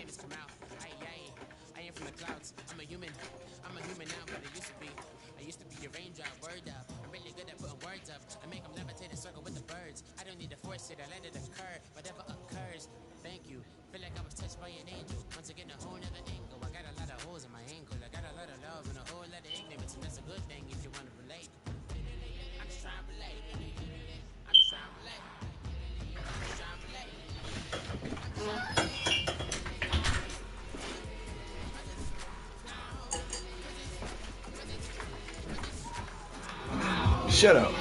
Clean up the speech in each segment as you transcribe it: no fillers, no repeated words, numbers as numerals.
famous come out. I am from the clouds. I'm a human now, but I used to be. I used to be a raindrop, word up. I'm really good at putting words up. I make them levitate and circle with the birds. I don't need to force it, I let it occur. Whatever occurs, thank you. Feel like I was touched by an angel. Once again, a whole nother angle. I got a lot of holes in my ankle. I got a lot of love and a whole lot of ignorance, and that's a good thing if you want to relate. I'm just trying to relate. I'm just trying to relate. I'm just trying to relate. Shut up.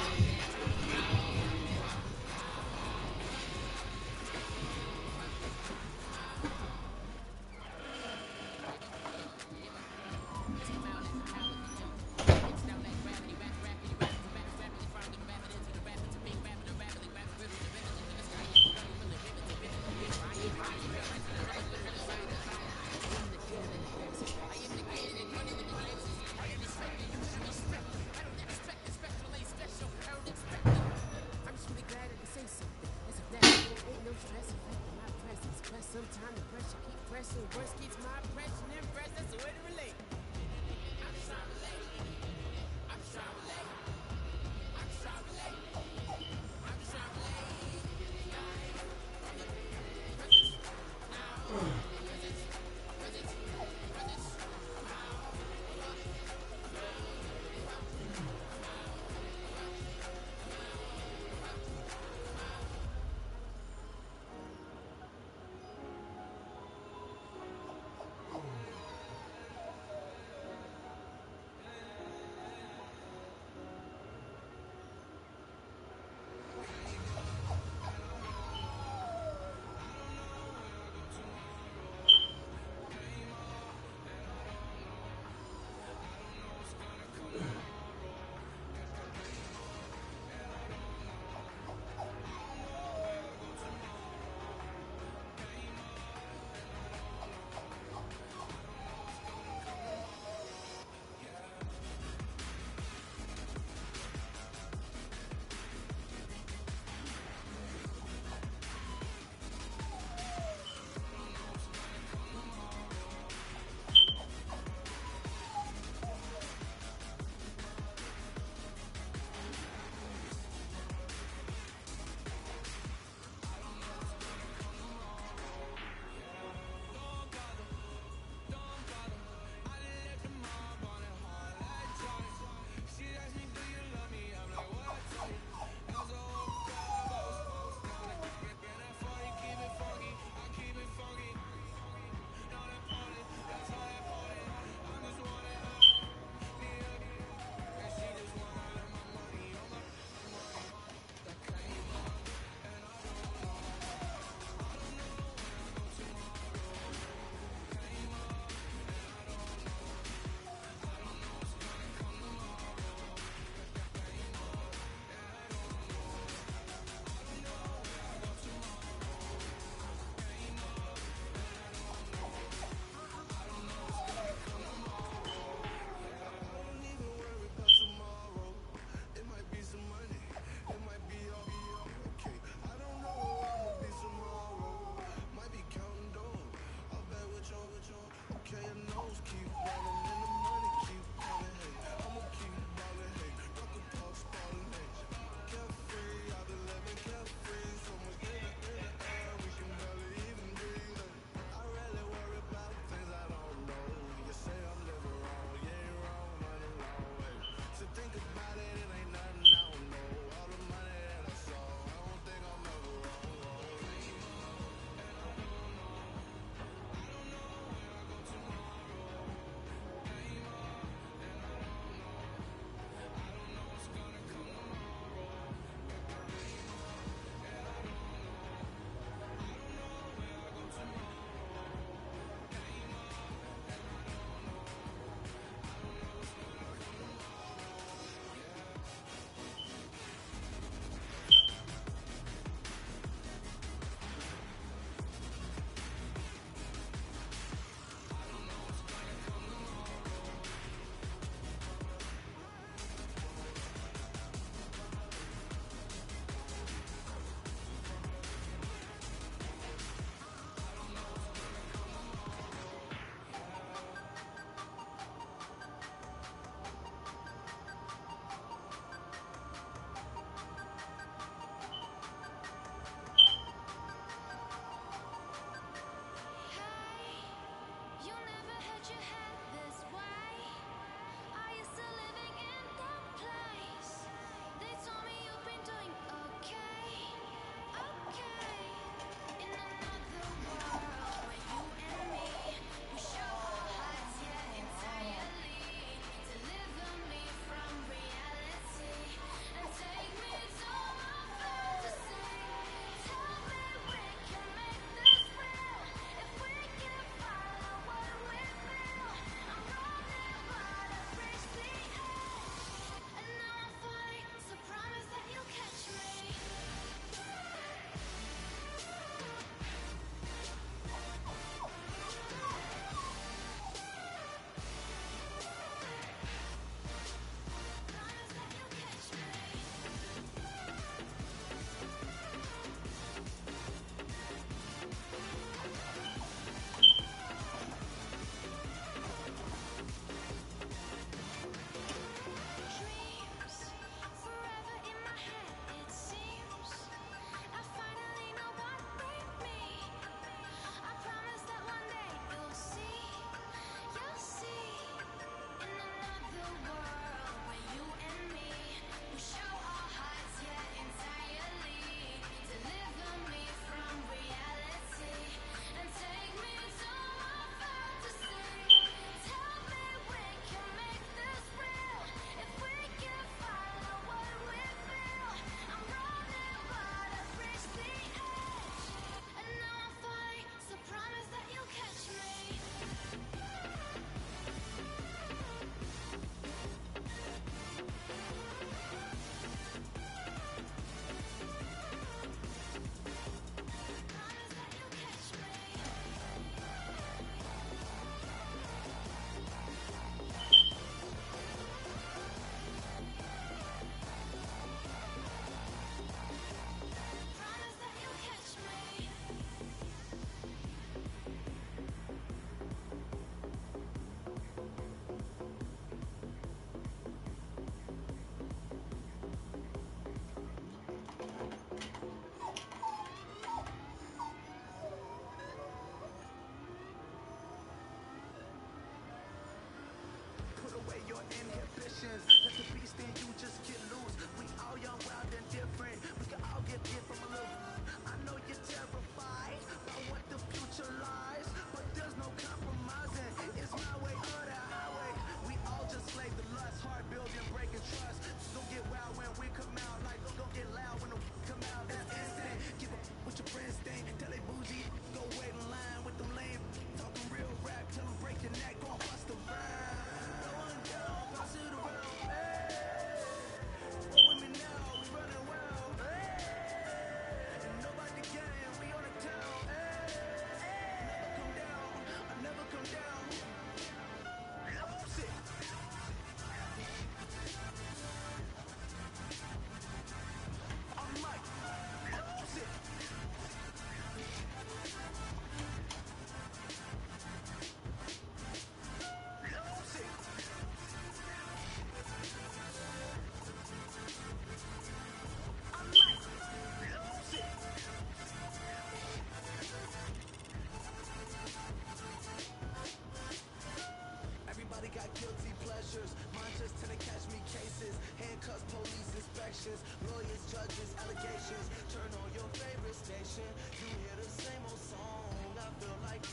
patience. Lawyers, judges, allegations. Turn on your favorite station. You hear the same old song. I feel like,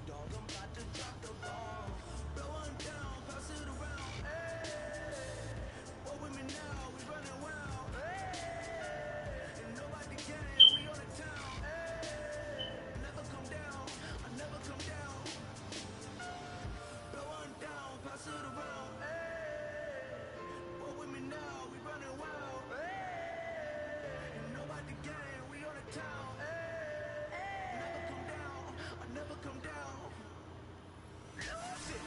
dog, I'm about to drop the bomb. Blow one down, pass it around. Hey, what with me now? We running wild. Hey, and nobody can. We on the town. Hey, never come down. I never come down. Blow one down, pass it around. Hey, what with me now? We running wild. Hey, and nobody can. We on the town. Hey, never come down. I never come down. Shit.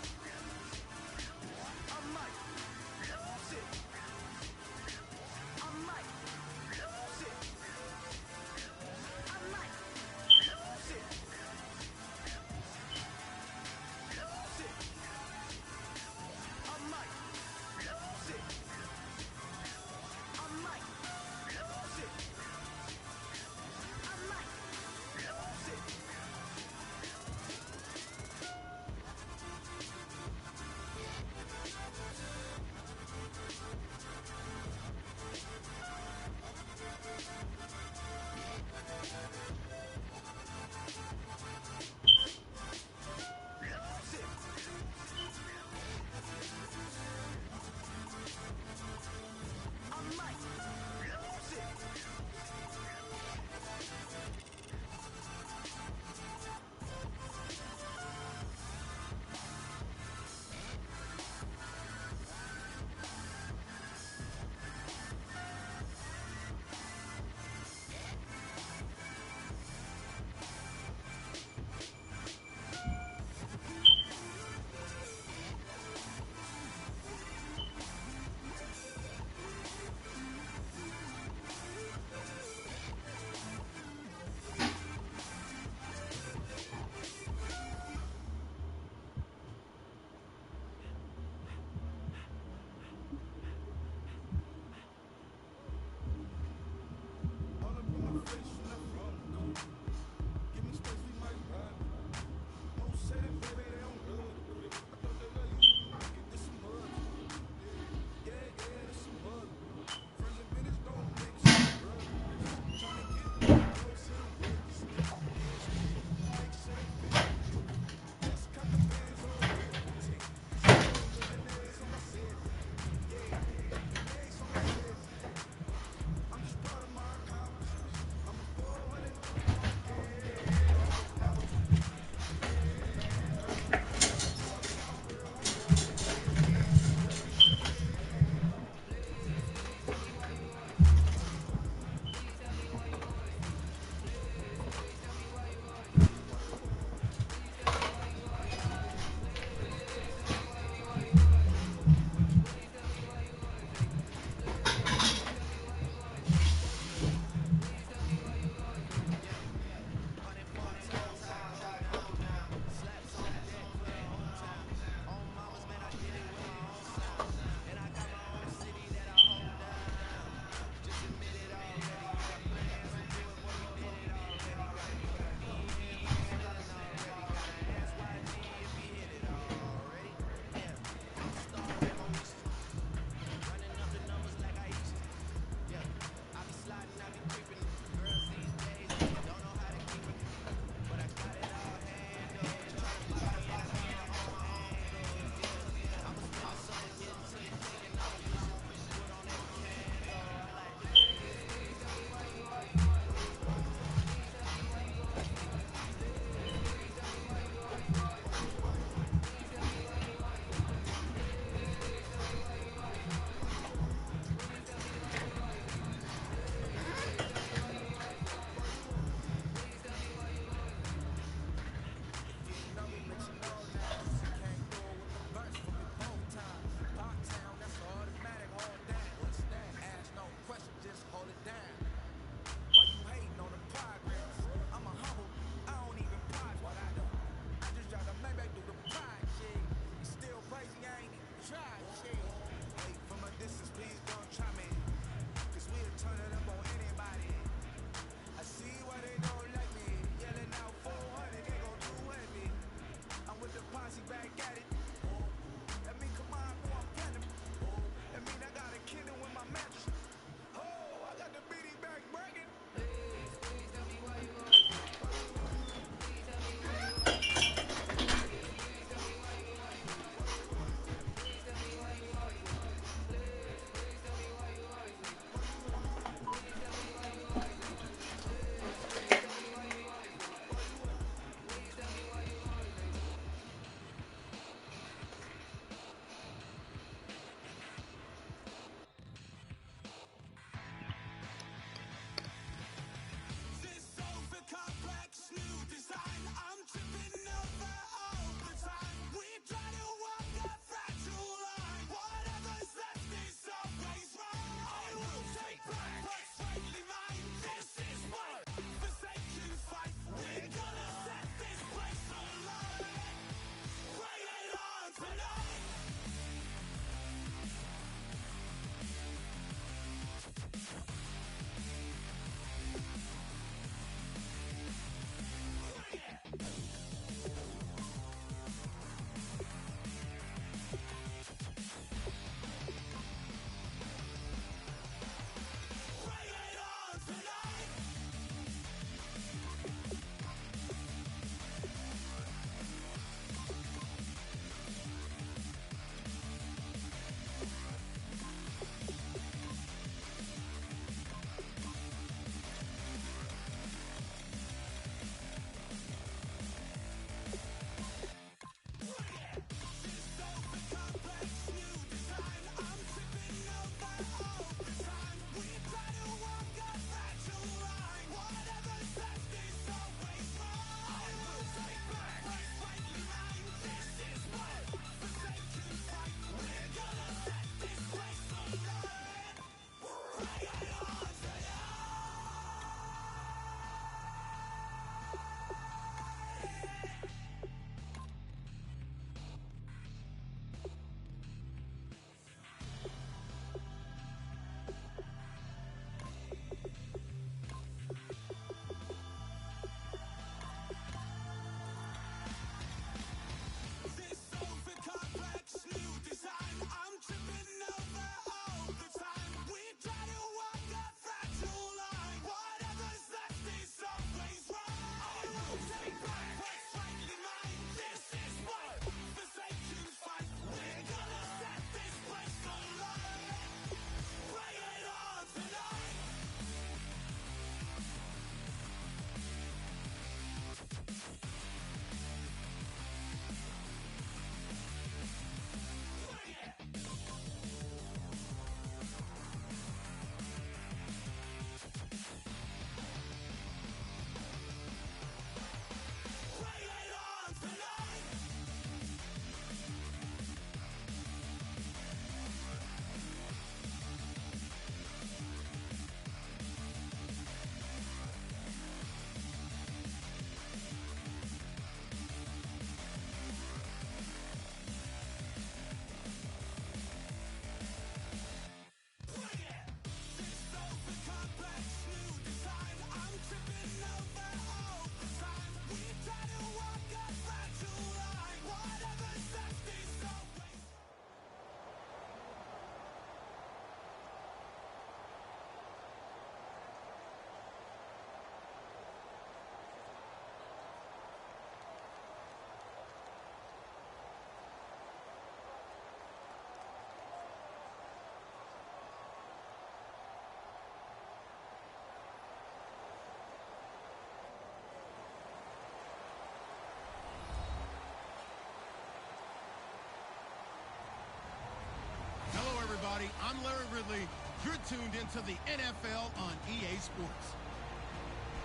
everybody. I'm Larry Ridley. You're tuned into the NFL on EA Sports.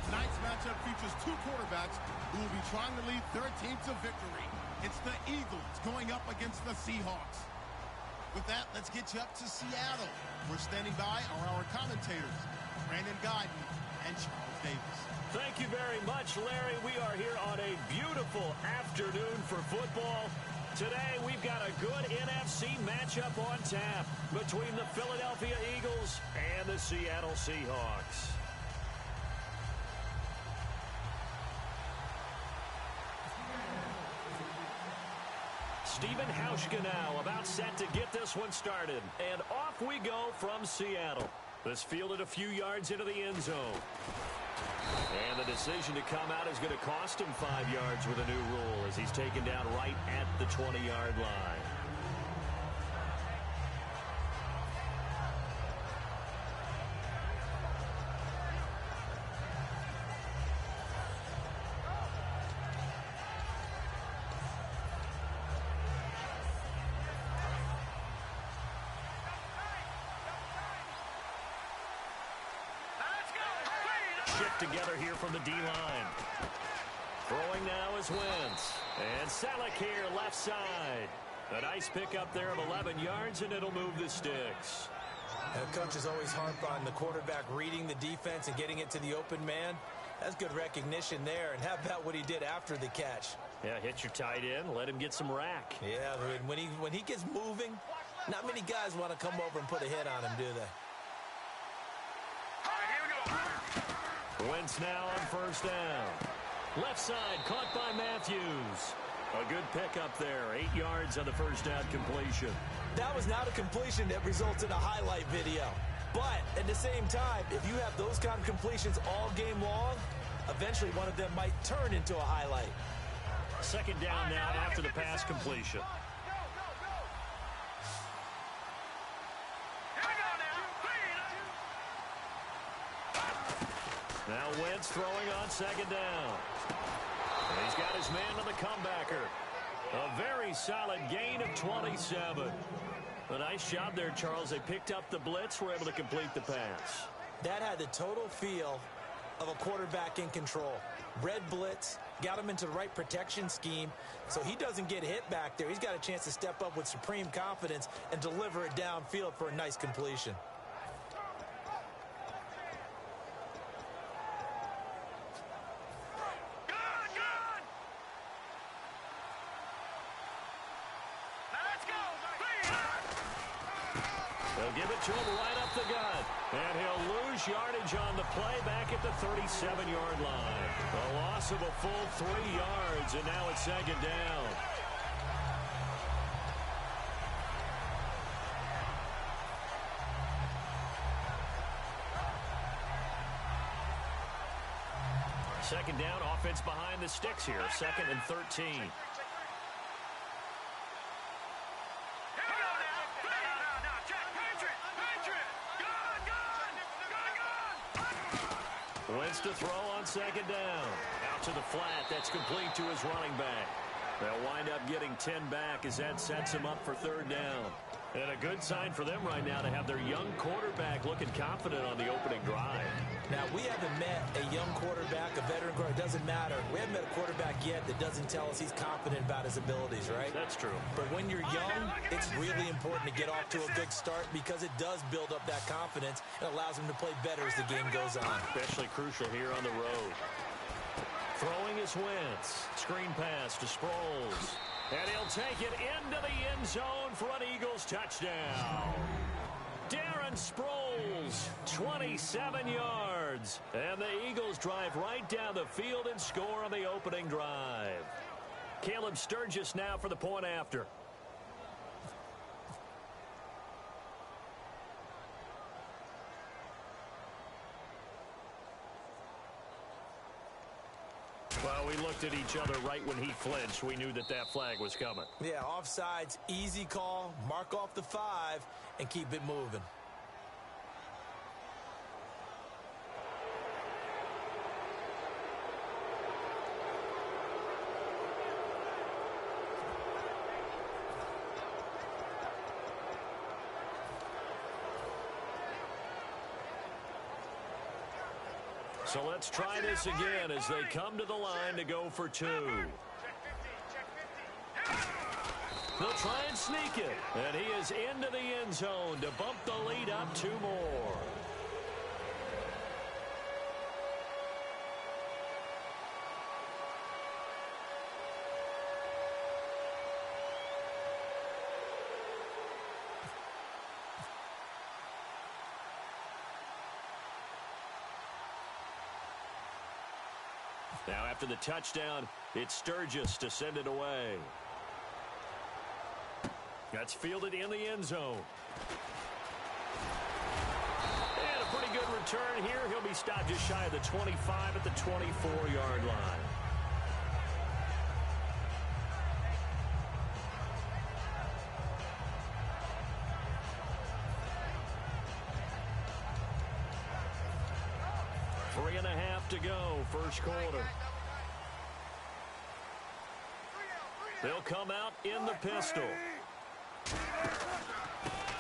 Tonight's matchup features two quarterbacks who will be trying to lead their team to victory. It's the Eagles going up against the Seahawks. With that, let's get you up to Seattle. We're standing by are our commentators, Brandon Guyton and Charles Davis. Thank you very much, Larry. We are here on a beautiful afternoon for football. Today, we've got a good NFC matchup on tap between the Philadelphia Eagles and the Seattle Seahawks. Stephen Hauschka now about set to get this one started. And off we go from Seattle. This fielded a few yards into the end zone. And the decision to come out is going to cost him 5 yards with a new rule as he's taken down right at the 20-yard line. Together here from the D-line. Throwing now is Wentz. And Selleck here left side. A nice pickup there of 11 yards, and it'll move the sticks. Coaches always harp on the quarterback reading the defense and getting it to the open man. That's good recognition there. And how about what he did after the catch? Yeah, hit your tight end, let him get some rack. Yeah, when he gets moving, not many guys want to come over and put a hit on him, do they? Wentz now on first down. Left side caught by Matthews. A good pickup there. 8 yards on the first down completion. That was not a completion that results in a highlight video. But at the same time, if you have those kind of completions all game long, eventually one of them might turn into a highlight. Second down now after the pass completion. Now Wentz throwing on second down. And he's got his man on the comebacker. A very solid gain of 27. A nice job there, Charles. They picked up the blitz, were able to complete the pass. That had the total feel of a quarterback in control. Red blitz, got him into the right protection scheme, so he doesn't get hit back there. He's got a chance to step up with supreme confidence and deliver it downfield for a nice completion. They'll give it to him right up the gut. And he'll lose yardage on the play back at the 37-yard line. A loss of a full 3 yards, and now it's second down. Second down, offense behind the sticks here. 2nd and 13. Wentz to throw on second down. Out to the flat. That's complete to his running back. They'll wind up getting 10 back as that sets him up for third down. And a good sign for them right now to have their young quarterback looking confident on the opening drive. Now, we haven't met a young quarterback, a veteran quarterback. It doesn't matter. We haven't met a quarterback yet that doesn't tell us he's confident about his abilities, right? That's true. But when you're young, it's really important to get off to a good start because it does build up that confidence and allows him to play better as the game goes on. Especially crucial here on the road. Throwing is Wentz. Screen pass to Sproles. And he'll take it into the end zone for an Eagles touchdown. Darren Sproles, 27 yards. And the Eagles drive right down the field and score on the opening drive. Caleb Sturgis now for the point after. Well, we looked at each other right when he flinched. We knew that that flag was coming. Yeah, offsides, easy call, mark off the 5, and keep it moving. So let's try this again as they come to the line to go for two. They'll try and sneak it. And he is into the end zone to bump the lead up two more. Now after the touchdown, it's Sturgis to send it away. That's fielded in the end zone. And a pretty good return here. He'll be stopped just shy of the 25 at the 24-yard line. Three and a half to go, first quarter. They'll come out in the pistol.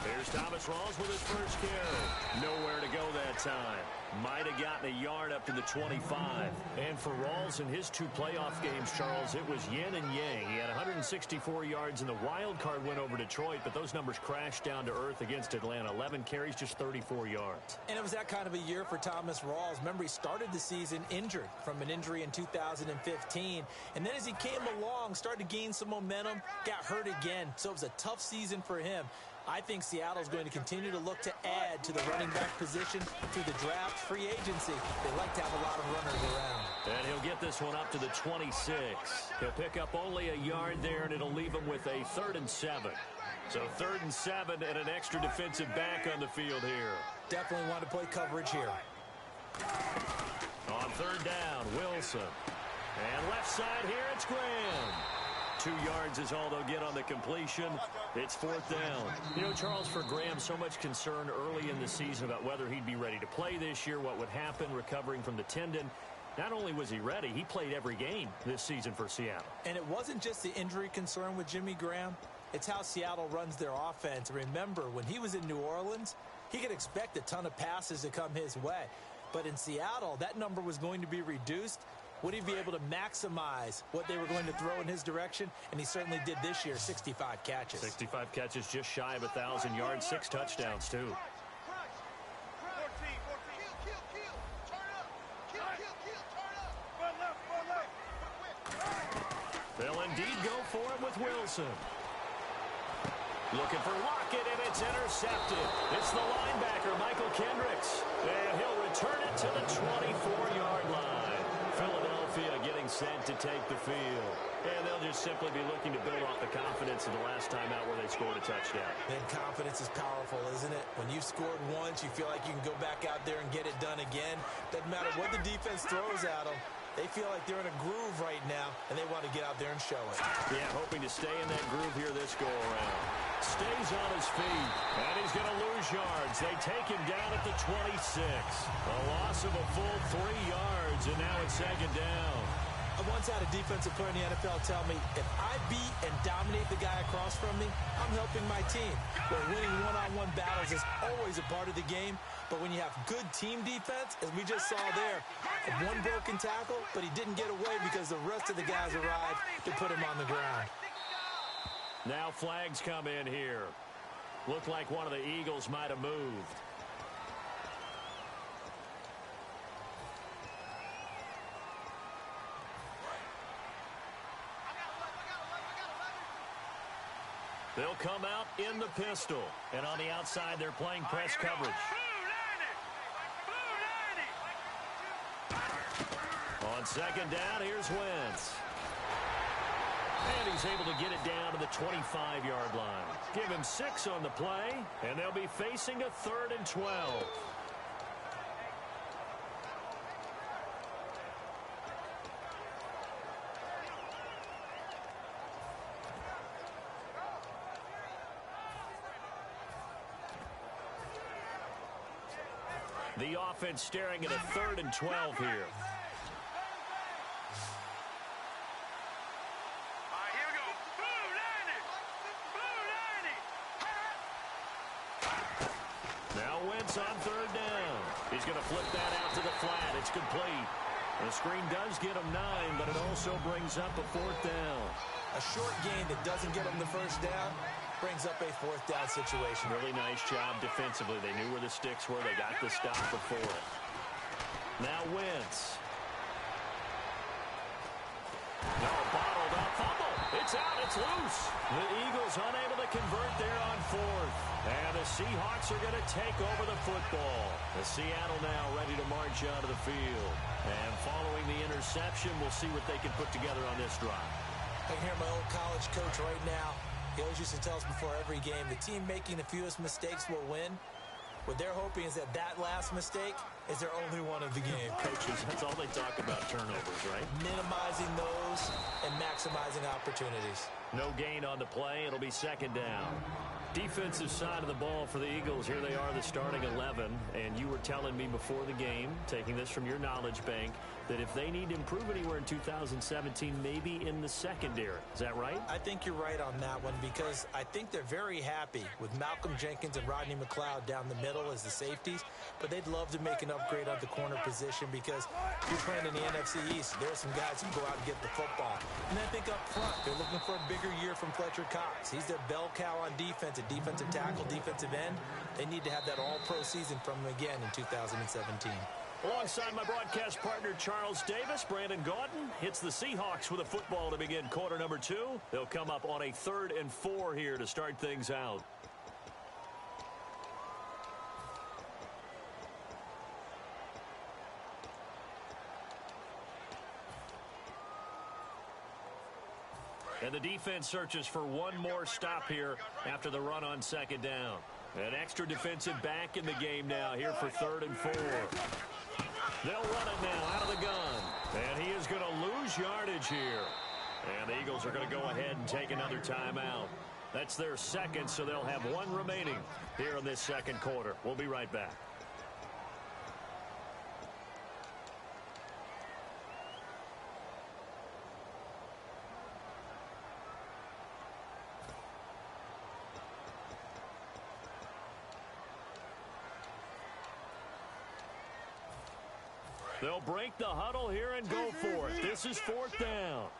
Here's Thomas Rawls with his first carry. Nowhere to go that time. Might have gotten a yard up to the 25. And for Rawls in his two playoff games, Charles, it was yin and yang. He had 164 yards in the wild card win over Detroit, but those numbers crashed down to earth against Atlanta. 11 carries, just 34 yards. And it was that kind of a year for Thomas Rawls. Remember, he started the season injured from an injury in 2015. And then as he came along, started to gain some momentum, got hurt again. So it was a tough season for him. I think Seattle's going to continue to look to add to the running back position through the draft, free agency. They like to have a lot of runners around. And he'll get this one up to the 26. He'll pick up only a yard there, and it'll leave him with a 3rd and 7. So 3rd and 7 and an extra defensive back on the field here. Definitely want to play coverage here. On 3rd down, Wilson. And left side here, it's Graham. 2 yards is all they'll get on the completion. It's 4th down. You know, Charles, for Graham, so much concern early in the season about whether he'd be ready to play this year, what would happen recovering from the tendon. Not only was he ready, he played every game this season for Seattle. And it wasn't just the injury concern with Jimmy Graham. It's how Seattle runs their offense. Remember, when he was in New Orleans, he could expect a ton of passes to come his way. But in Seattle, that number was going to be reduced. Would he be able to maximize what they were going to throw in his direction? And he certainly did this year, 65 catches. 65 catches, just shy of 1,000 yards, 6 touchdowns, too. They'll indeed go for it with Wilson. Looking for Lockett, and it's intercepted. It's the linebacker, Michael Kendricks. And he'll return it to the 24-yard line. Philadelphia getting set to take the field. And they'll just simply be looking to build off the confidence of the last time out where they scored a touchdown. And confidence is powerful, isn't it? When you've scored once, you feel like you can go back out there and get it done again. Doesn't matter what the defense throws at them. They feel like they're in a groove right now, and they want to get out there and show it. Yeah, hoping to stay in that groove here this go-around. Stays on his feet, and he's going to lose yards. They take him down at the 26. A loss of a full 3 yards, and now it's 2nd down. I once had a defensive player in the NFL tell me, if I beat and dominate the guy across from me, I'm helping my team. Where winning one-on-one battles is always a part of the game, but when you have good team defense, as we just saw there, one broken tackle, but he didn't get away because the rest of the guys arrived to put him on the ground. Now flags come in here. Looked like one of the Eagles might have moved. They'll come out in the pistol. And on the outside, they're playing press coverage. On 2nd down, here's Wentz. And he's able to get it down to the 25-yard line. Give him 6 on the play, and they'll be facing a 3rd and 12. The offense staring at a 3rd and 12 here. Now Wentz on 3rd down. He's going to flip that out to the flat. It's complete. The screen does get him 9, but it also brings up a 4th down. A short gain that doesn't get him the first down brings up a 4th down situation. Really nice job defensively. They knew where the sticks were. They got the stop before it. Now Wentz. No, bottled up fumble. It's out. It's loose. The Eagles unable to convert there on 4th. And the Seahawks are going to take over the football. The Seattle now ready to march out of the field. And following the interception, we'll see what they can put together on this drive. I can hear my old college coach right now. He always used to tell us before every game, the team making the fewest mistakes will win. What they're hoping is that last mistake is their only one of the game. Coaches, that's all they talk about, turnovers, right? Minimizing those and maximizing opportunities. No gain on the play. It'll be 2nd down. Defensive side of the ball for the Eagles. Here they are, the starting 11. And you were telling me before the game, taking this from your knowledge bank, that if they need to improve anywhere in 2017, maybe in the secondary. Is that right? I think you're right on that one because I think they're very happy with Malcolm Jenkins and Rodney McLeod down the middle as the safeties, but they'd love to make an upgrade at the corner position because you're playing in the NFC East. There are some guys who go out and get the football. And I think up front, they're looking for a bigger year from Fletcher Cox. He's their bell cow on defense, a defensive tackle, defensive end. They need to have that all-pro season from him again in 2017. Alongside my broadcast partner, Charles Davis, Brandon Gaudin hits the Seahawks with a football to begin quarter number 2. They'll come up on a 3rd and 4 here to start things out. And the defense searches for one more stop here after the run on 2nd down. An extra defensive back in the game now here for 3rd and 4. They'll run it now out of the gun. And he is going to lose yardage here. And the Eagles are going to go ahead and take another timeout. That's their 2nd, so they'll have 1 remaining here in this 2nd quarter. We'll be right back. They'll break the huddle here and go for it. This is 4th down.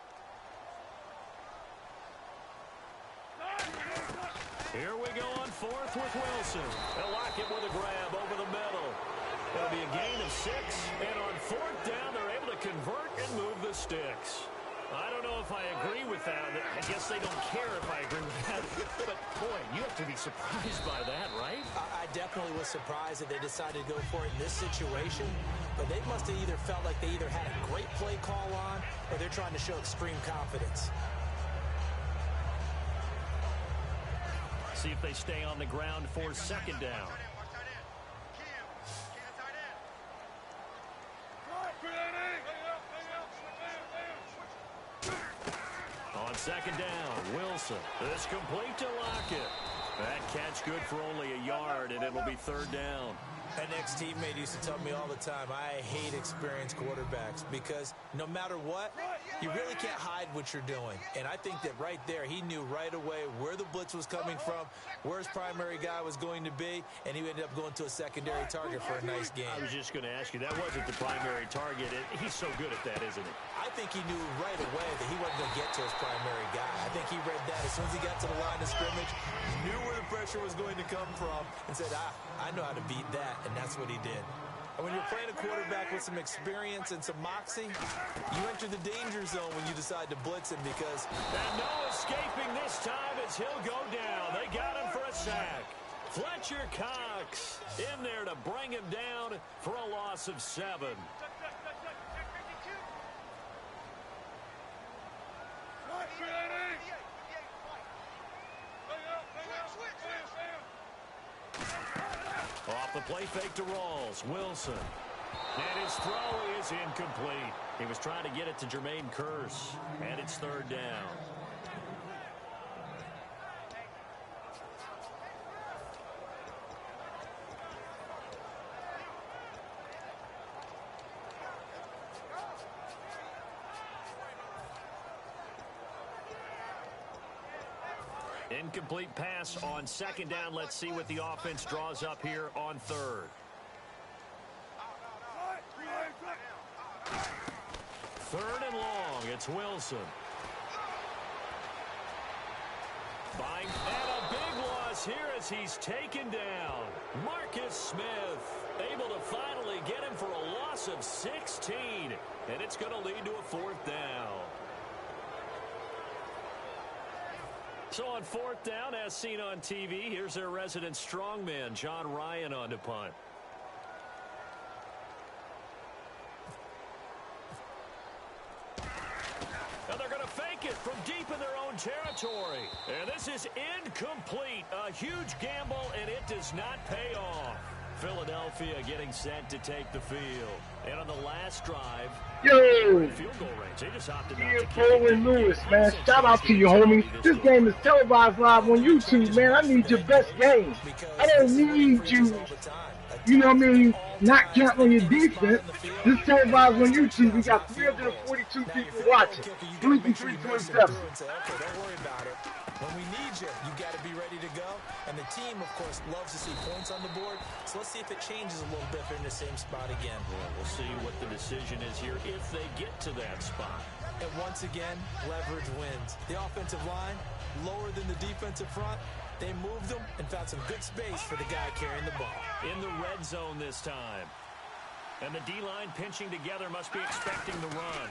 Here we go on 4th with Wilson. They'll lock it with a grab over the middle. It'll be a gain of 6. And on 4th down, they're able to convert and move the sticks. I don't know if I agree with that. I guess they don't care if I agree with that. But, boy, you have to be surprised by that, right? I definitely was surprised that they decided to go for it in this situation. But they must have either felt like they either had a great play call on or they're trying to show extreme confidence. See if they stay on the ground for 2nd down. On 2nd down, Wilson. This complete to Lockett. That catch good for only a yard, and it'll be 3rd down. An ex-teammate used to tell me all the time, I hate experienced quarterbacks because no matter what, you really can't hide what you're doing. And I think that right there, he knew right away where the blitz was coming from, where his primary guy was going to be, and he ended up going to a secondary target for a nice game. I was just going to ask you, that wasn't the primary target. He's so good at that, isn't he? I think he knew right away that he wasn't going to get to his primary guy. I think he read that as soon as he got to the line of scrimmage, knew where the pressure was going to come from, and said, I know how to beat that, and that's what he did. And when you're playing a quarterback with some experience and some moxie, you enter the danger zone when you decide to blitz him because... And no escaping this time as he'll go down. They got him for a sack. Fletcher Cox in there to bring him down for a loss of 7. Off the play fake to Rawls. Wilson. And his throw is incomplete. He was trying to get it to Jermaine Kearse. And it's 3rd down. Incomplete pass on 2nd down. Let's see what the offense draws up here on 3rd. 3rd and long. It's Wilson. And a big loss here as he's taken down. Marcus Smith able to finally get him for a loss of 16. And it's going to lead to a 4th down. So on 4th down, as seen on TV, here's their resident strongman, John Ryan, on to punt. And they're going to fake it from deep in their own territory. And this is incomplete. A huge gamble, and it does not pay off. Philadelphia getting set to take the field. And on the last drive, field goal range. They just opted not to kick it. Lewis, man. Shout out to you, homie. This game is televised live on YouTube, man. I need your best game. I don't need you know what I mean, not counting on your defense. This televised on YouTube. We got 342 people watching. blinky327's. Okay, don't worry about it. When we need you, you got to be ready to go. And the team, of course, loves to see points on the board. So let's see if it changes a little bit if they're in the same spot again. Well, we'll see what the decision is here if they get to that spot. And once again, leverage wins. The offensive line, lower than the defensive front. They moved them and found some good space for the guy carrying the ball. In the red zone this time. And the D-line pinching together, must be expecting the run.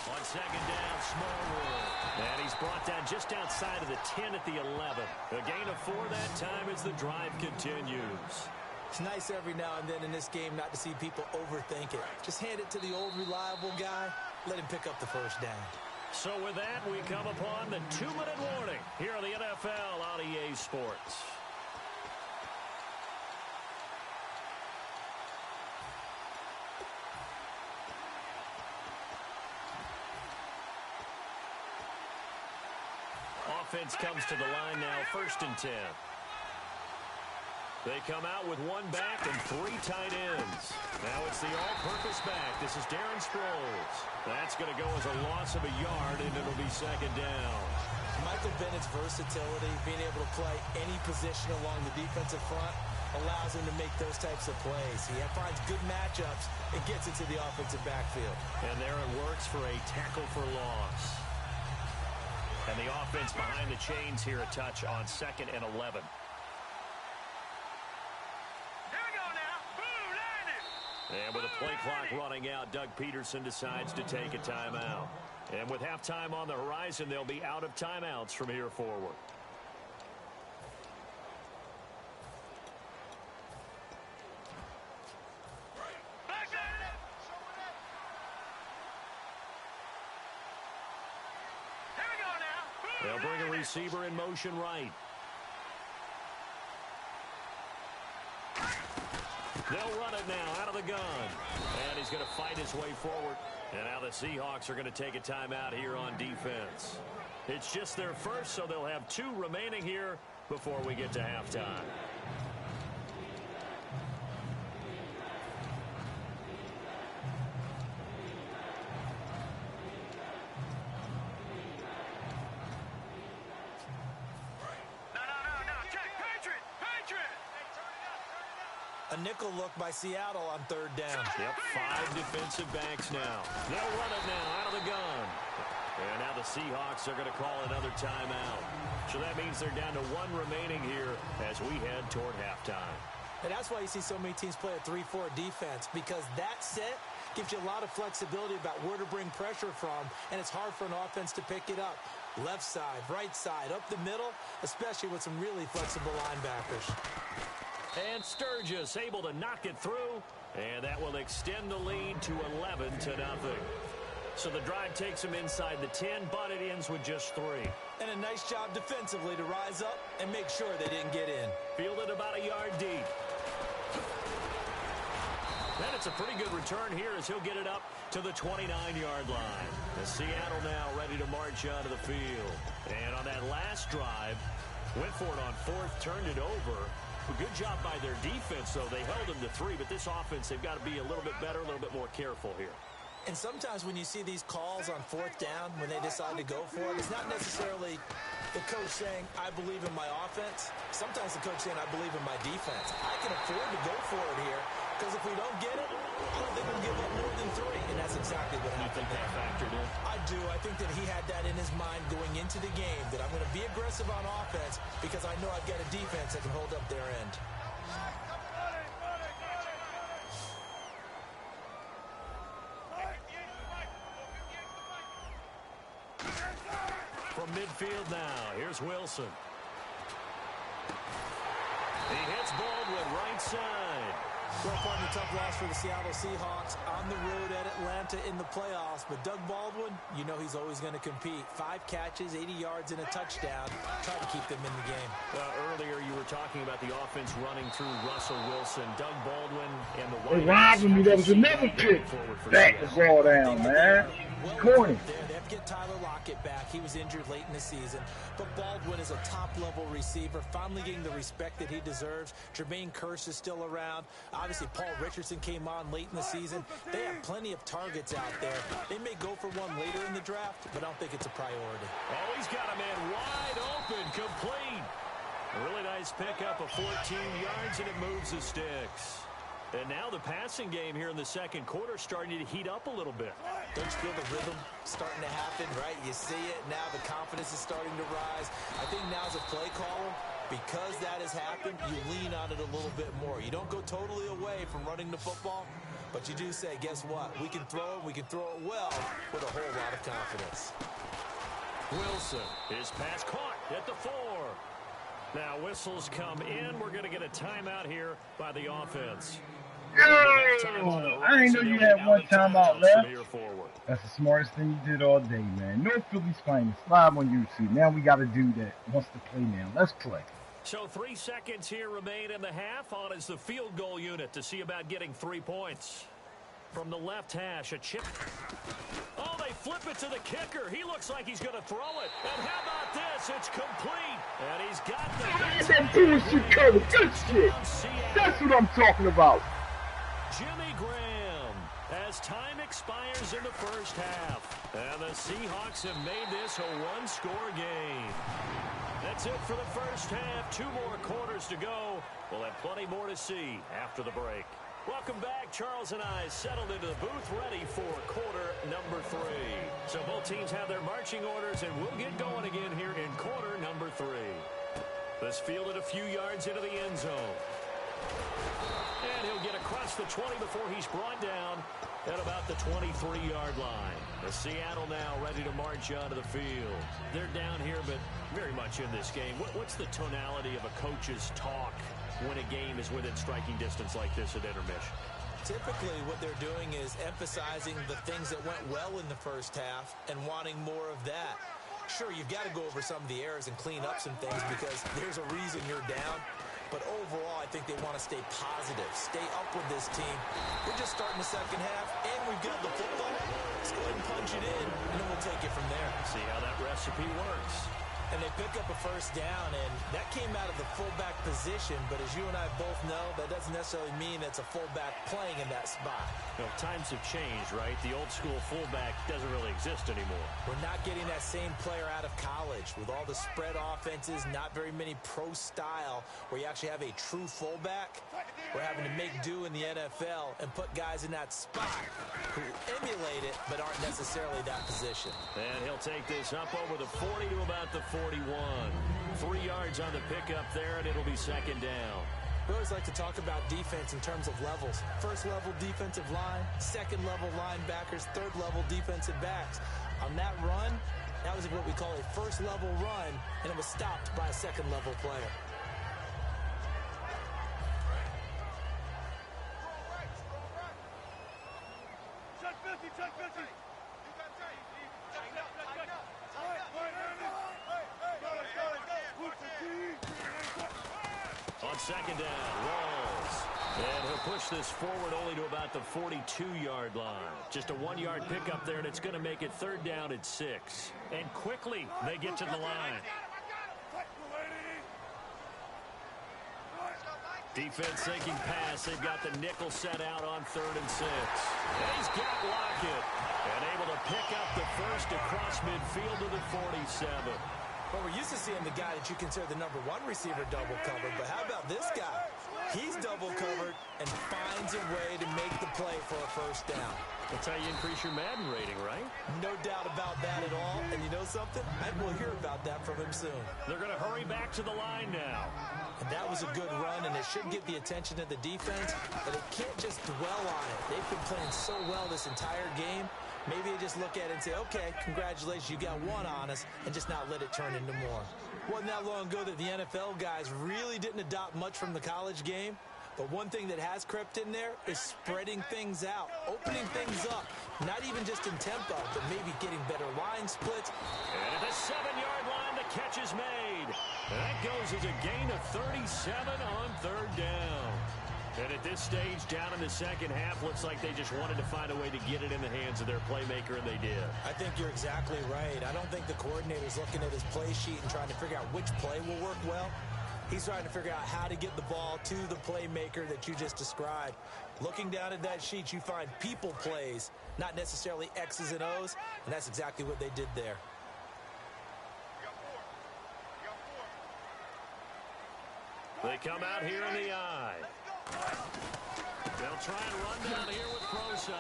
On 2nd down, Smallwood. And he's brought down just outside of the 10 at the 11. A gain of 4 that time as the drive continues. It's nice every now and then in this game not to see people overthink it. Just hand it to the old reliable guy. Let him pick up the 1st down. So with that, we come upon the 2-minute warning here on the NFL on EA Sports. Offense comes to the line now, 1st and 10. They come out with 1 back and 3 tight ends. Now it's the all-purpose back. This is Darren Sproles. That's going to go as a loss of a yard, and it'll be 2nd down. Michael Bennett's versatility, being able to play any position along the defensive front, allows him to make those types of plays. He finds good matchups and gets into the offensive backfield. And there it works for a tackle for loss. And the offense behind the chains here, a touch on 2nd and 11. And with a play clock running out, Doug Peterson decides to take a timeout. And with halftime on the horizon, they'll be out of timeouts from here forward. They'll bring a receiver in motion right. They'll run it now out of the gun. And he's going to fight his way forward. And now the Seahawks are going to take a timeout here on defense. It's just their first, so they'll have 2 remaining here before we get to halftime. A nickel look by Seattle on 3rd down. Yep, 5 defensive backs now. They'll run it now out of the gun. And now the Seahawks are going to call another timeout. So that means they're down to 1 remaining here as we head toward halftime. And that's why you see so many teams play a 3-4 defense, because that set gives you a lot of flexibility about where to bring pressure from, and it's hard for an offense to pick it up. Left side, right side, up the middle, especially with some really flexible linebackers. And Sturgis able to knock it through, and that will extend the lead to 11-0. So the drive takes them inside the 10, but it ends with just 3. And a nice job defensively to rise up and make sure they didn't get in. Fielded about a yard deep. Then it's a pretty good return here as he'll get it up to the 29-yard line. The Seattle now ready to march out of the field. And on that last drive, went for it on 4th, turned it over. A good job by their defense, though. They held them to 3, but this offense, they've got to be a little bit better, a little bit more careful here. And sometimes when you see these calls on 4th down, when they decide to go for it, it's not necessarily the coach saying, I believe in my offense. Sometimes the coach saying, I believe in my defense. I can afford to go for it here, because if we don't get it, I don't think we'll give up more than 3. And that's exactly what happened. You think that think that he had that in his mind going into the game, that I'm going to be aggressive on offense because I know I've got a defense that can hold up their end. From midfield now, here's Wilson. He hits Baldwin right side. Well, pardon the tough loss for the Seattle Seahawks on the road at Atlanta in the playoffs. But Doug Baldwin, you know he's always going to compete. 5 catches, 80 yards, and a touchdown. Try to keep them in the game. Earlier you were talking about the offense running through Russell Wilson, Doug Baldwin, and the They robbed me. That was another pick. Back the ball down, man. Corny. They have to get Tyler Lockett back. He was injured late in the season. But Baldwin is a top-level receiver, finally getting the respect that he deserves. Jermaine Kearse is still around. Obviously, Paul Richardson came on late in the season. They have plenty of targets out there. They may go for one later in the draft, but I don't think it's a priority. Oh, he's got a man wide open, complete. A really nice pickup of 14 yards, and it moves the sticks. And now the passing game here in the second quarter starting to heat up a little bit. Don't you feel the rhythm starting to happen, right? You see it now. The confidence is starting to rise. I think now as a play caller, because that has happened, you lean on it a little bit more. You don't go totally away from running the football, but you do say, guess what? We can throw it. We can throw it well with a whole lot of confidence. Wilson, his pass caught at the 4. Now whistles come in. We're going to get a timeout here by the offense. Yo, I ain't know you had one timeout left. That's the smartest thing you did all day, man. No Phillies finest. Live on YouTube. Now we got to do that. Wants to play now. Let's play. So 3 seconds here remain in the half. On is the field goal unit to see about getting 3 points. From the left hash, a chip. Oh, they flip it to the kicker. He looks like he's going to throw it. And how about this? It's complete. And he's got the... That bullshit cover. Good shit. That's what I'm talking about. Jimmy Graham, as time expires in the first half. And the Seahawks have made this a 1-score game. That's it for the first half. 2 more quarters to go. We'll have plenty more to see after the break. Welcome back. Charles and I settled into the booth ready for quarter number 3. So both teams have their marching orders, and we'll get going again here in quarter number 3. This fielded a few yards into the end zone. And he'll get across the 20 before he's brought down at about the 23-yard line. The Seattle now ready to march onto the field. They're down here, but very much in this game. What's the tonality of a coach's talk when a game is within striking distance like this at intermission? Typically, what they're doing is emphasizing the things that went well in the first half and wanting more of that. Sure, you've got to go over some of the errors and clean up some things because there's a reason you're down. But overall, I think they want to stay positive, stay up with this team. We're just starting the second half, and we've got the football. Let's go ahead and punch it in, and then we'll take it from there. See how that recipe works. And they pick up a first down, and that came out of the fullback position. But as you and I both know, that doesn't necessarily mean it's a fullback playing in that spot. You know, times have changed, right? The old school fullback doesn't really exist anymore. We're not getting that same player out of college with all the spread offenses, not very many pro style where you actually have a true fullback. We're having to make do in the NFL and put guys in that spot who emulate it but aren't necessarily that position. And he'll take this up over the 40 to about the 41. 3 yards on the pickup there, and it'll be second down. We always like to talk about defense in terms of levels. First level defensive line, second level linebackers, third level defensive backs. On that run, that was what we call a first level run, and it was stopped by a second level player. On second down, Rawls. And he'll push this forward only to about the 42-yard line. Just a 1-yard pickup there, and it's going to make it third down at 6. And quickly, they get to the line. Defense thinking pass. They've got the nickel set out on 3rd and 6. And he's got Lockett. And able to pick up the first across midfield to the 47. Well, we're used to seeing the guy that you consider the #1 receiver double covered, but how about this guy? He's double covered and finds a way to make the play for a first down. That's how you increase your Madden rating, right? No doubt about that at all. And you know something? I will hear about that from him soon. They're going to hurry back to the line now. And that was a good run, and it should get the attention of the defense, but they can't just dwell on it. They've been playing so well this entire game. Maybe they just look at it and say, okay, congratulations, you got one on us, and just not let it turn into more. Wasn't that long ago that the NFL guys really didn't adopt much from the college game. But one thing that has crept in there is spreading things out, opening things up, not even just in tempo, but maybe getting better line splits. And at the 7-yard line, the catch is made. That goes as a gain of 37 on third down. And at this stage, down in the second half, looks like they just wanted to find a way to get it in the hands of their playmaker, and they did. I think you're exactly right. I don't think the coordinator's looking at his play sheet and trying to figure out which play will work well. He's trying to figure out how to get the ball to the playmaker that you just described. Looking down at that sheet, you find people plays, not necessarily X's and O's, and that's exactly what they did there. They come out here in the eye. They'll try and run down here with pro size.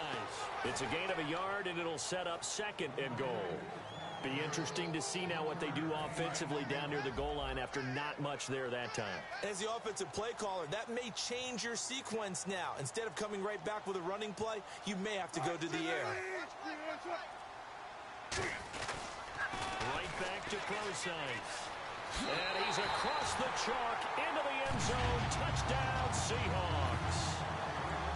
It's a gain of a yard, and it'll set up second and goal. Be interesting to see now what they do offensively down near the goal line after not much there that time. As the offensive play caller, that may change your sequence now. Instead of coming right back with a running play, you may have to go to the air. Right back to Procise. And he's across the chalk into the end zone. Touchdown, Seahawks.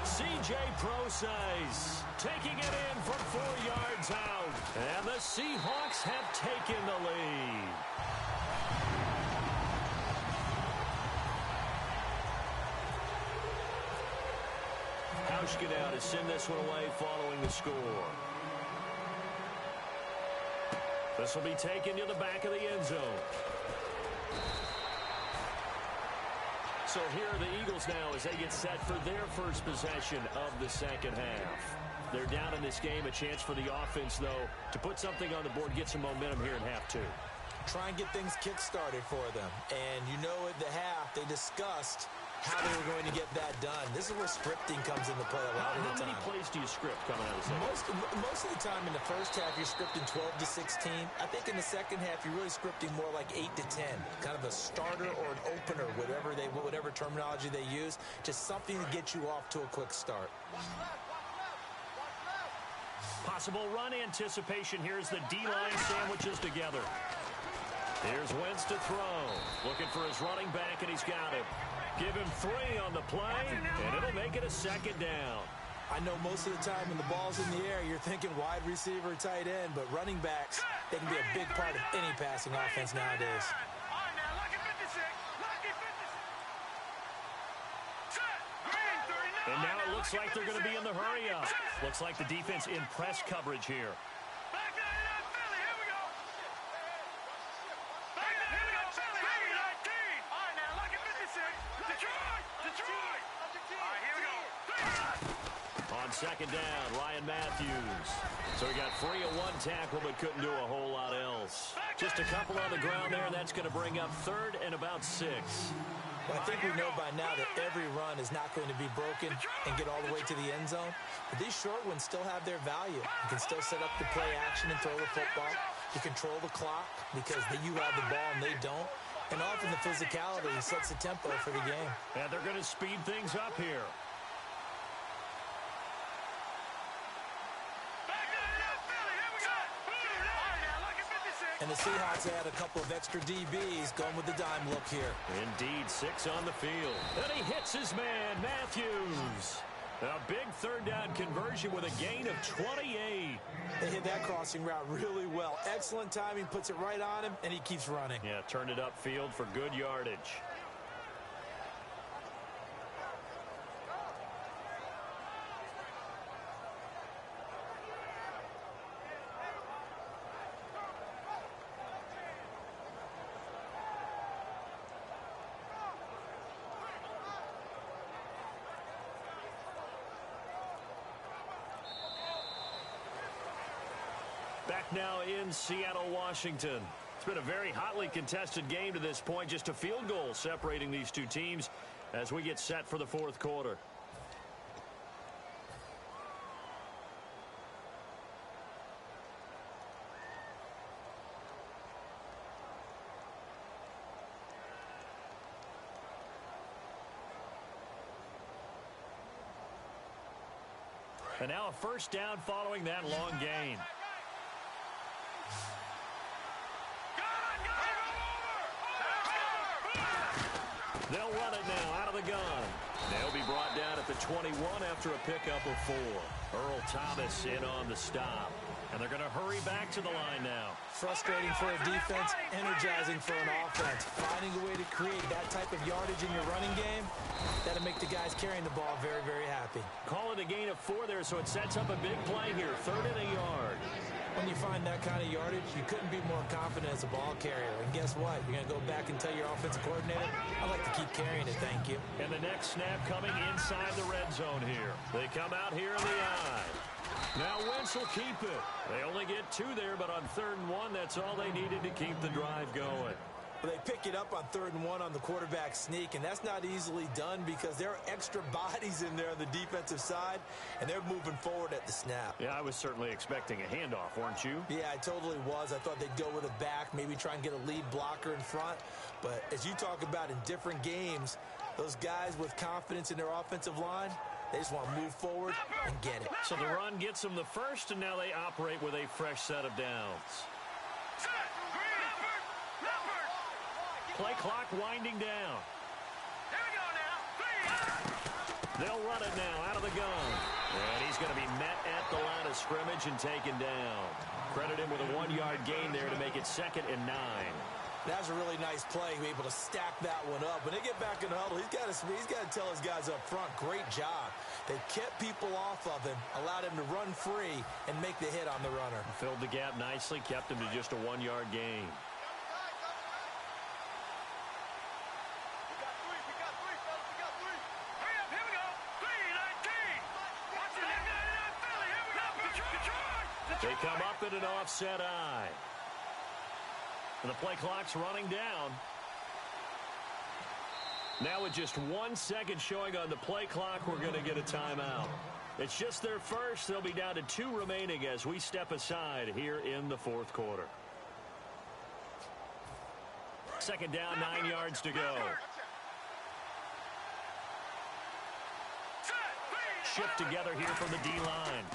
C.J. Procise taking it in from 4 yards out. And the Seahawks have taken the lead. Hauschka to send this one away following the score. This will be taken to the back of the end zone. So here are the Eagles now as they get set for their first possession of the second half. They're down in this game. A chance for the offense, though, to put something on the board, get some momentum here in half two. Try and get things kick-started for them. And you know at the half, they discussed how they were going to get that done. This is where scripting comes into play a lot of the time. How many plays do you script coming out of the second? Most of the time in the first half, you're scripting 12 to 16. I think in the second half, you're really scripting more like 8 to 10. Kind of a starter or an opener, whatever terminology they use. Just something to get you off to a quick start. Possible run anticipation. Here's the D-line sandwiches together. Here's Wentz to throw. Looking for his running back, and he's got him. Give him 3 on the play, and it'll make it a second down. I know most of the time when the ball's in the air, you're thinking wide receiver, tight end, but running backs, they can be a big part of any passing offense nowadays. And now it looks like they're going to be in the hurry-up. Looks like the defense in press coverage here. On second down, Ryan Matthews. So he got free of 1 tackle but couldn't do a whole lot else. Just a couple on the ground there. That's going to bring up 3rd and about 6. Well, I think we know by now that every run is not going to be broken and get all the way to the end zone. But these short ones still have their value. You can still set up the play action and throw the football. You control the clock because you have the ball and they don't. And often the physicality sets the tempo for the game. And they're going to speed things up here. And the Seahawks add a couple of extra DBs going with the dime look here. Indeed, 6 on the field. And he hits his man, Matthews. A big 3rd down conversion with a gain of 28. They hit that crossing route really well. Excellent timing, puts it right on him, and he keeps running. Yeah, turned it upfield for good yardage. Back now in Seattle, Washington. It's been a very hotly contested game to this point. Just a field goal separating these two teams as we get set for the fourth quarter. And now a first down following that long gain. They'll run it now out of the gun. They'll be brought down at the 21 after a pickup of 4. Earl Thomas in on the stop. And they're going to hurry back to the line now. Frustrating for a defense, energizing for an offense. Finding a way to create that type of yardage in your running game, that'll make the guys carrying the ball very, very happy. Call it a gain of 4 there, so it sets up a big play here. 3rd and a yard. When you find that kind of yardage, you couldn't be more confident as a ball carrier. And guess what? You're going to go back and tell your offensive coordinator, I'd like to keep carrying it, thank you. And the next snap coming inside the red zone here. They come out here in the eye. Now Wentz will keep it. They only get 2 there, but on 3rd and 1, that's all they needed to keep the drive going. Well, they pick it up on 3rd and 1 on the quarterback sneak, and that's not easily done because there are extra bodies in there on the defensive side, and they're moving forward at the snap. Yeah, I was certainly expecting a handoff, weren't you? Yeah, I totally was. I thought they'd go with a back, maybe try and get a lead blocker in front. But as you talk about in different games, those guys with confidence in their offensive line, they just want to move forward and get it. So the run gets them the first, and now they operate with a fresh set of downs. Play clock winding down. Here we go now. They'll run it now out of the gun. And he's going to be met at the line of scrimmage and taken down. Credit him with a 1-yard gain there to make it 2nd and 9. That was a really nice play, able to stack that one up. When they get back in the huddle, he's got to tell his guys up front, great job. They kept people off of him, allowed him to run free and make the hit on the runner. Filled the gap nicely, kept him to just a 1-yard gain. They come up in an offset eye. And the play clock's running down. Now with just 1 second showing on the play clock, we're going to get a timeout. It's just their first. They'll be down to 2 remaining as we step aside here in the fourth quarter. 2nd down, 9 yards to go. Shift together here from the D-line.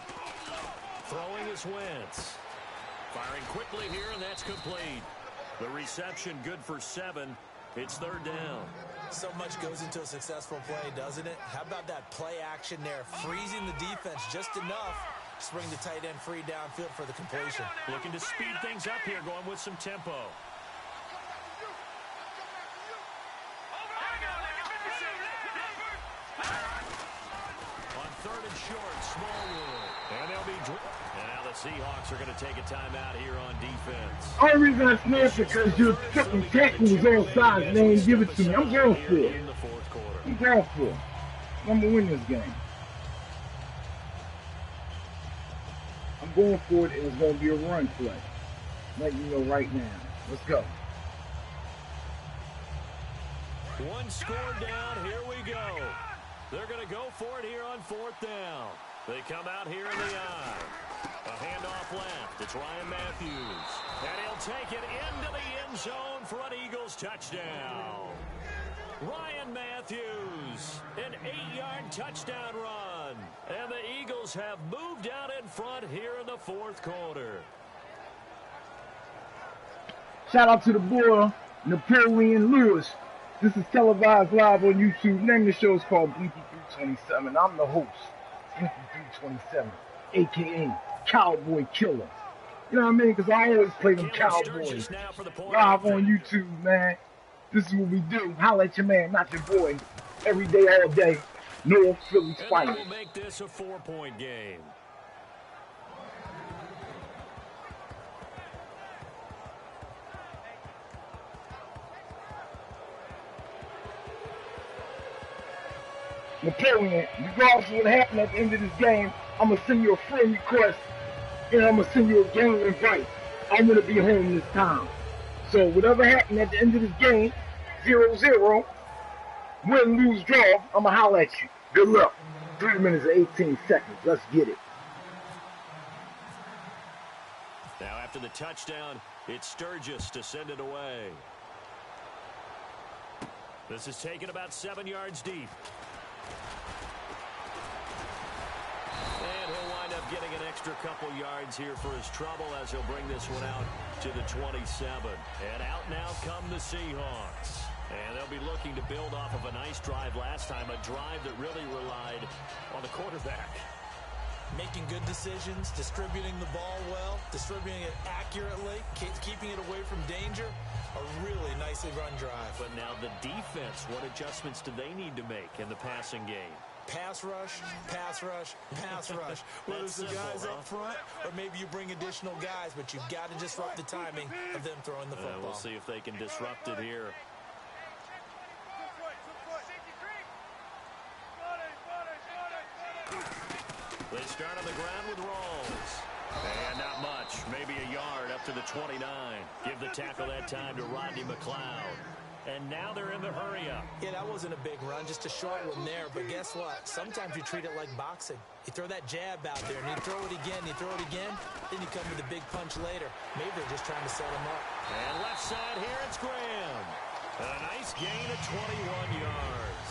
Throwing is Wentz. Firing quickly here, and that's complete. The reception good for 7. It's 3rd down. So much goes into a successful play, doesn't it? How about that play action there? Freezing the defense just enough to bring the tight end free downfield for the completion. Looking to speed things up here, going with some tempo. On 3rd and short, Smallwood. And they'll be... And now the Seahawks are going to take a timeout here on defense. Only reason I snapped it because your fucking tackle was on sides and they didn't give it to me. I'm going for it. I'm going for it. I'm going to win this game. I'm going for it, and it's going to be a run play. Let you know right now. Let's go. One score down. Here we go. They're going to go for it here on 4th down. They come out here in the eye. A handoff left. It's Ryan Matthews. And he'll take it into the end zone for an Eagles touchdown. Ryan Matthews, an 8-yard touchdown run. And the Eagles have moved out in front here in the fourth quarter. Shout out to the boy, Napoleon Lewis. This is televised live on YouTube. Name of the show is called blinky327. I'm the host, blinky327, a.k.a. Cowboy Killer. You know what I mean? Because I always play them Cowboys live on YouTube, man. This is what we do. Holla at your man, not your boy. Every day, all day. North Philly Spiders. And we'll make this a 4-point game. Napoleon, regardless of what happened at the end of this game, I'm going to send you a friend request and I'm going to send you a game invite. I'm going to be home this time. So whatever happened at the end of this game, 0-0, Win, lose, draw, I'm going to holler at you. Good luck. 3 minutes and 18 seconds. Let's get it. Now after the touchdown, it's Sturgis to send it away. This is taken about 7 yards deep. And he'll wind up getting an extra couple yards here for his trouble as he'll bring this one out to the 27. And out now come the Seahawks. And they'll be looking to build off of a nice drive last time, a drive that really relied on the quarterback. Making good decisions, distributing the ball well, distributing it accurately, keeping it away from danger. A really nicely run drive. But now the defense, what adjustments do they need to make in the passing game? Pass rush, pass rush, pass rush. Whether it's the guys up front or maybe you bring additional guys, but you've got to disrupt the timing of them throwing the football. We'll see if they can disrupt it here. They start on the ground with Rawls. And not much. Maybe a yard up to the 29. Give the tackle that time to Rodney McLeod. And now they're in the hurry-up. Yeah, that wasn't a big run, just a short one there. But guess what? Sometimes you treat it like boxing. You throw that jab out there, and you throw it again, you throw it again, then you come with a big punch later. Maybe they're just trying to set him up. And left side here, it's Graham. A nice gain of 21 yards.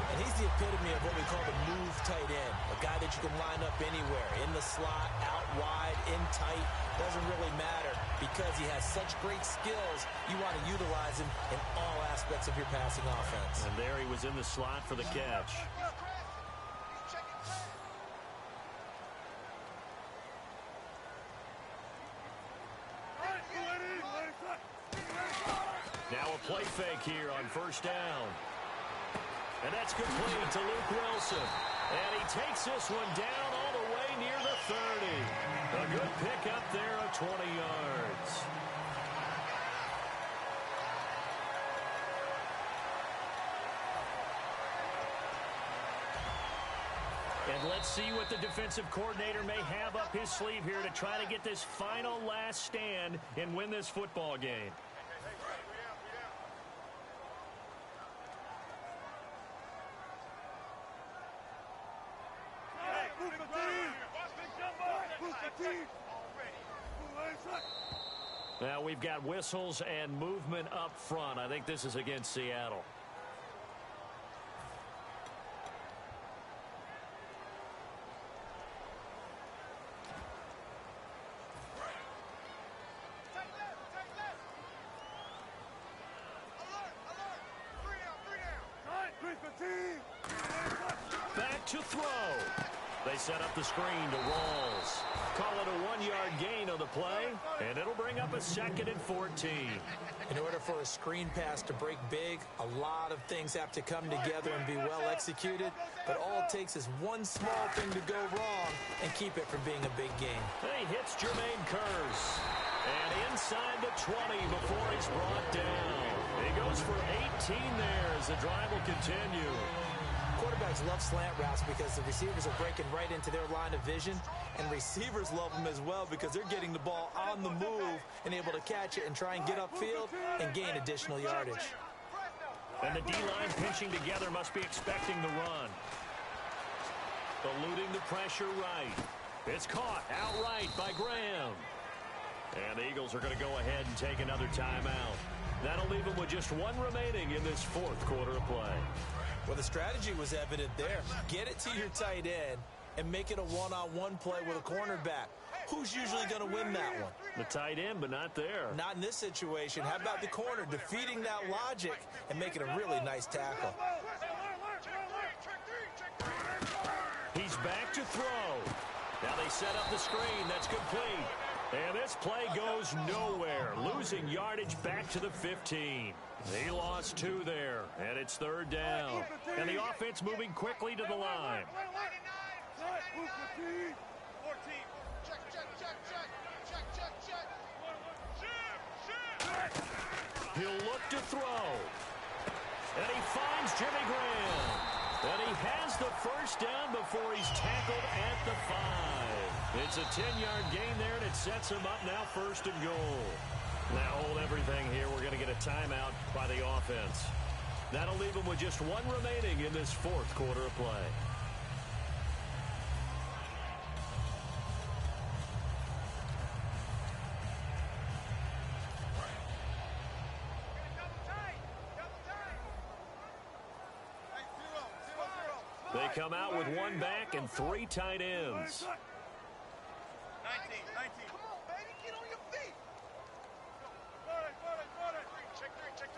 And he's the epitome of what we call the move tight end. A guy that you can line up anywhere. In the slot, out wide, in tight. Doesn't really matter because he has such great skills. You want to utilize him in all aspects of your passing offense. And there he was in the slot for the catch. Now a play fake here on first down. And that's complete to Luke Wilson. And he takes this one down all the way near the 30. A good pickup there of 20 yards. And let's see what the defensive coordinator may have up his sleeve here to try to get this final last stand and win this football game. Now we've got whistles and movement up front. I think this is against Seattle. Back to throw. They set up the screen to Rawls. Call it a 1-yard gain on the play, and it'll bring up a 2nd and 14. In order for a screen pass to break big, a lot of things have to come together and be well executed, but all it takes is one small thing to go wrong and keep it from being a big game. He hits Jermaine Kearse, and inside the 20 before he's brought down. He goes for 18 there as the drive will continue. Quarterbacks love slant routes because the receivers are breaking right into their line of vision, and receivers love them as well because they're getting the ball on the move and able to catch it and try and get upfield and gain additional yardage. And the D-line pinching together must be expecting the run. Eluding the pressure right. It's caught outright by Graham. And the Eagles are going to go ahead and take another timeout. That'll leave them with just one remaining in this 4th quarter of play. Well, the strategy was evident there. Get it to your tight end and make it a one-on-one play with a cornerback. Who's usually going to win that one? The tight end, but not there. Not in this situation. How about the corner defeating that logic and making a really nice tackle? He's back to throw. Now they set up the screen. That's complete. And this play goes nowhere. Losing yardage back to the 15. He lost 2 there, and it's 3rd down. And the offense moving quickly to the line. He'll look to throw. And he finds Jimmy Graham. And he has the first down before he's tackled at the 5. It's a 10-yard gain there, and it sets him up now 1st and goal. Now hold everything here. We're going to get a timeout by the offense. That'll leave them with just one remaining in this fourth quarter of play. They come out with one back and 3 tight ends. 19. Come on, baby, get on your feet. Check three. Took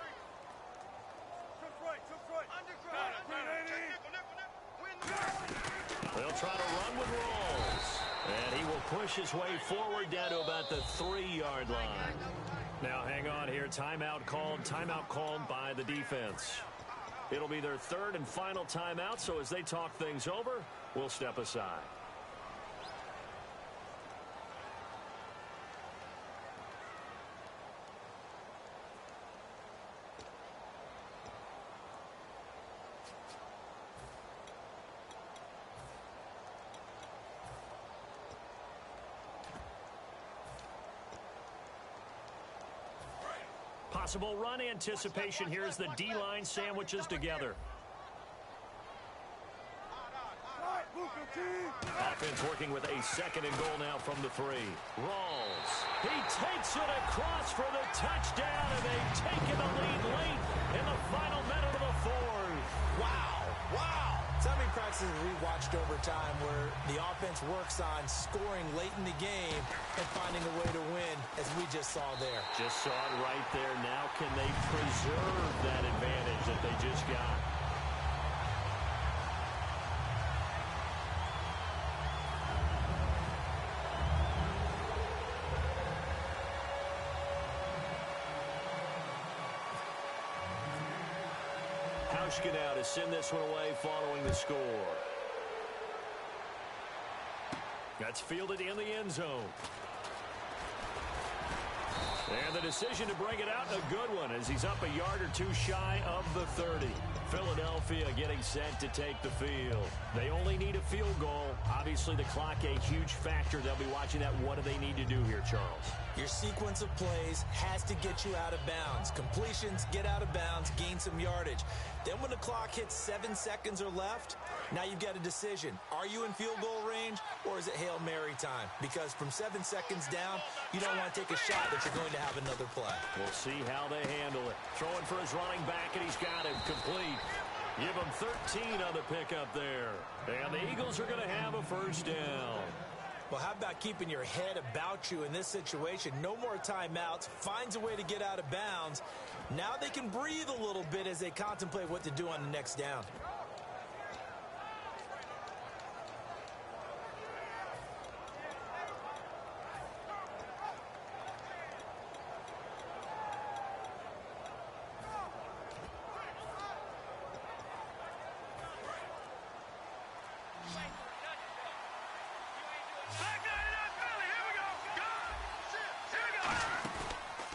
right. Underground. They'll try to run with Rolls. And he will push his way forward down to about the 3-yard line. Now hang on here. Timeout called by the defense. It'll be their 3rd and final timeout, so as they talk things over, we'll step aside. Possible run anticipation here as the D-line sandwiches together. Offense working with a 2nd and goal now from the 3. Rawls. He takes it across for the touchdown, and they've taken the lead late in the final minute of the 4th. Wow. So many practices we watched over time where the offense works on scoring late in the game and finding a way to win, as we just saw there. Just saw it right there. Now can they preserve that advantage that they just got? Now to send this one away following the score. That's fielded in the end zone. And the decision to bring it out, a good one, as he's up a yard or 2 shy of the 30. Philadelphia getting set to take the field. They only need a field goal. Obviously, the clock a huge factor. They'll be watching that. What do they need to do here, Charles? Your sequence of plays has to get you out of bounds. Completions, get out of bounds, gain some yardage. Then when the clock hits 7 seconds or left, now you've got a decision. Are you in field goal range, or is it Hail Mary time? Because from 7 seconds down, you don't want to take a shot that you're going to have another play. We'll see how they handle it. Throwing for his running back, and he's got him complete. Give him 13 on the pickup there. And the Eagles are going to have a first down. Well, how about keeping your head about you in this situation? No more timeouts. Finds a way to get out of bounds. Now they can breathe a little bit as they contemplate what to do on the next down.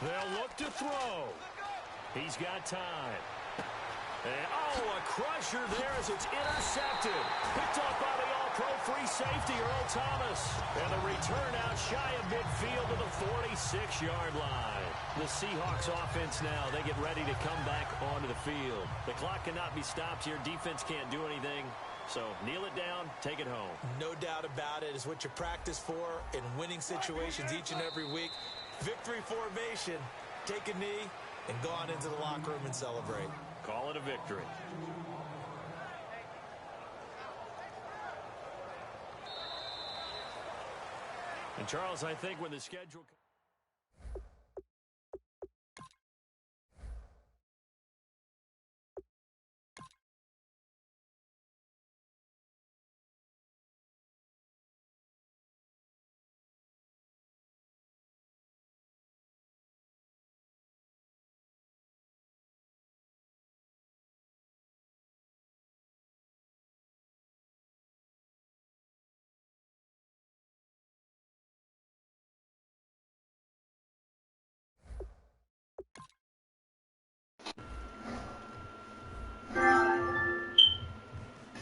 They'll look to throw. He's got time. And, a crusher there as it's intercepted. Picked off by the all-pro free safety, Earl Thomas. And the return out shy of midfield to the 46-yard line. The Seahawks offense now, they get ready to come back onto the field. The clock cannot be stopped here. Defense can't do anything. So kneel it down, take it home. No doubt about it. It's what you practice for in winning situations each and every week. Victory formation. Take a knee and go on into the locker room and celebrate. Call it a victory. And Charles, I think when the schedule...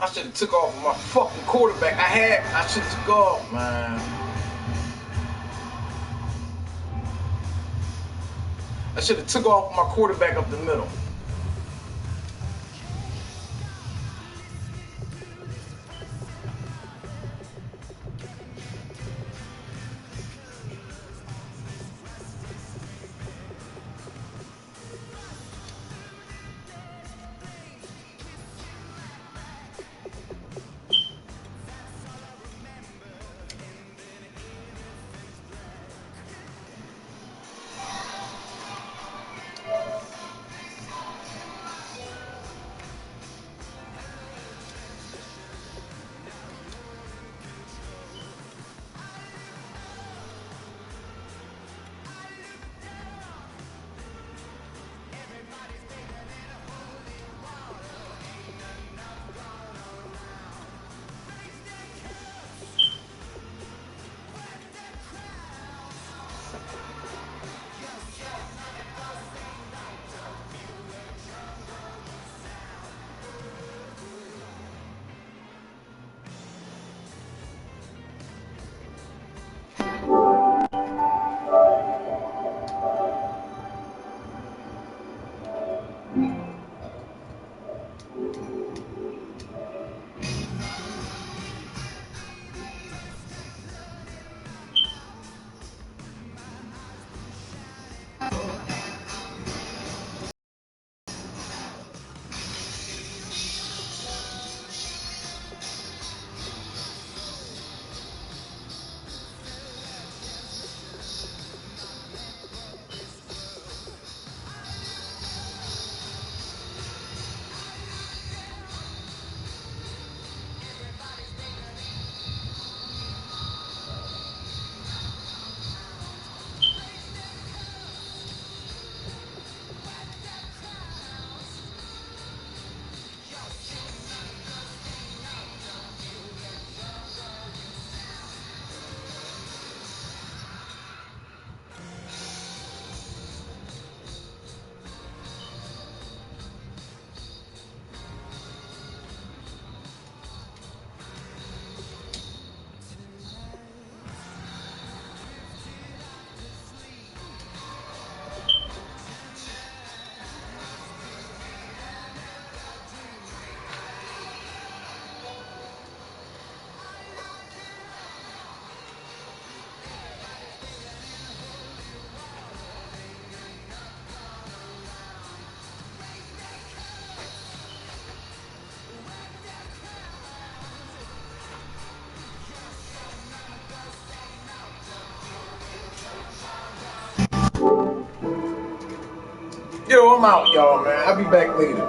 I should have took off my fucking quarterback. I should have took off, man. I should have took off my quarterback up the middle. Yo, I'm out, y'all, man. I'll be back later.